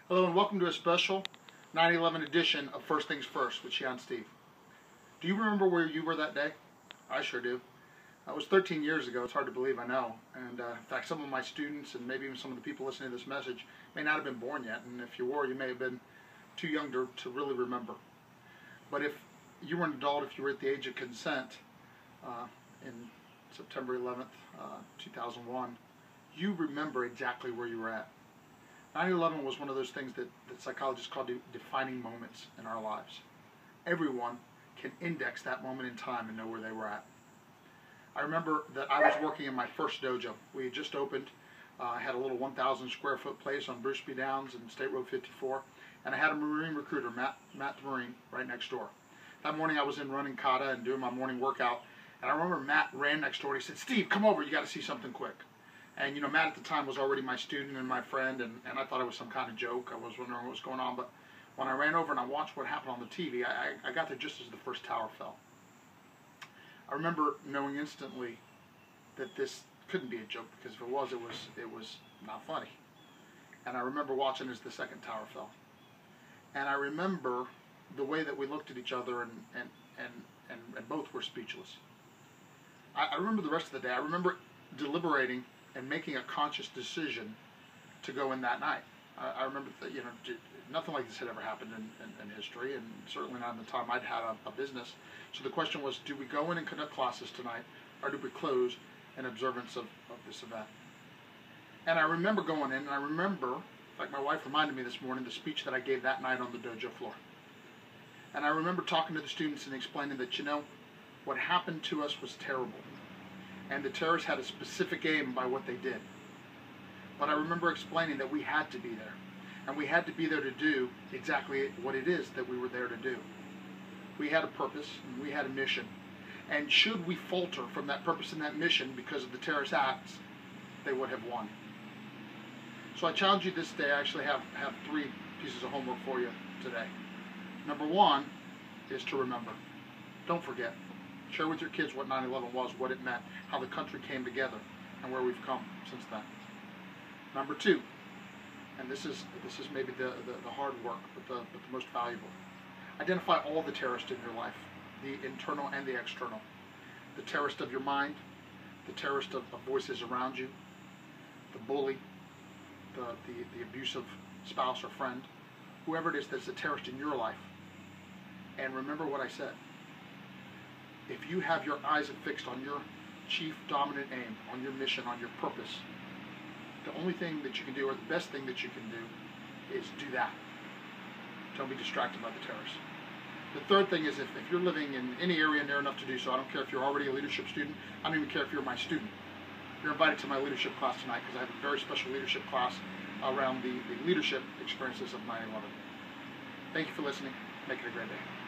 Hello and welcome to a special 9/11 edition of First Things First with Shihan Steve. Do you remember where you were that day? I sure do. It was 13 years ago. It's hard to believe, I know. And in fact, some of my students and maybe even some of the people listening to this message may not have been born yet. And if you were, you may have been too young to really remember. But if you were an adult, if you were at the age of consent in September 11th, 2001, you remember exactly where you were at. 9/11 was one of those things that psychologists call defining moments in our lives. Everyone can index that moment in time and know where they were at. I remember that I was working in my first dojo. We had just opened. I had a little 1,000 square foot place on Bruce B. Downs and State Road 54, and I had a Marine recruiter, Matt the Marine, right next door. That morning I was in running kata and doing my morning workout, and I remember Matt ran next door and he said, "Steve, come over, you got to see something quick." And you know, Matt at the time was already my student and my friend, and I thought it was some kind of joke. I was wondering what was going on, but when I ran over and I watched what happened on the TV, I got there just as the first tower fell. I remember knowing instantly that this couldn't be a joke, because if it was not funny. And I remember watching as the second tower fell. And I remember the way that we looked at each other and both were speechless. I remember the rest of the day. I remember deliberating and making a conscious decision to go in that night. I remember that, you know, nothing like this had ever happened in history, and certainly not in the time I'd had a business. So the question was, do we go in and conduct classes tonight, or do we close in observance of this event? And I remember going in, and I remember, in fact, my wife reminded me this morning, the speech that I gave that night on the dojo floor. And I remember talking to the students and explaining that, you know, what happened to us was terrible. And the terrorists had a specific aim by what they did. But I remember explaining that we had to be there. And we had to be there to do exactly what it is that we were there to do. We had a purpose, and we had a mission. And should we falter from that purpose and that mission because of the terrorist acts, they would have won. So I challenge you this day. I actually have 3 pieces of homework for you today. Number 1 is to remember. Don't forget. Share with your kids what 9/11 was, what it meant, how the country came together, and where we've come since then. Number 2, and this is maybe the hard work, but the most valuable. Identify all the terrorists in your life, the internal and the external. The terrorist of your mind, the terrorist of voices around you, the bully, the abusive spouse or friend, whoever it is that's a terrorist in your life. And remember what I said. If you have your eyes fixed on your chief dominant aim, on your mission, on your purpose, the only thing that you can do, or the best thing that you can do, is do that. Don't be distracted by the terrorists. The third thing is, if you're living in any area near enough to do so, I don't care if you're already a leadership student, I don't even care if you're my student, you're invited to my leadership class tonight, because I have a very special leadership class around the leadership experiences of 9/11. Thank you for listening. Make it a great day.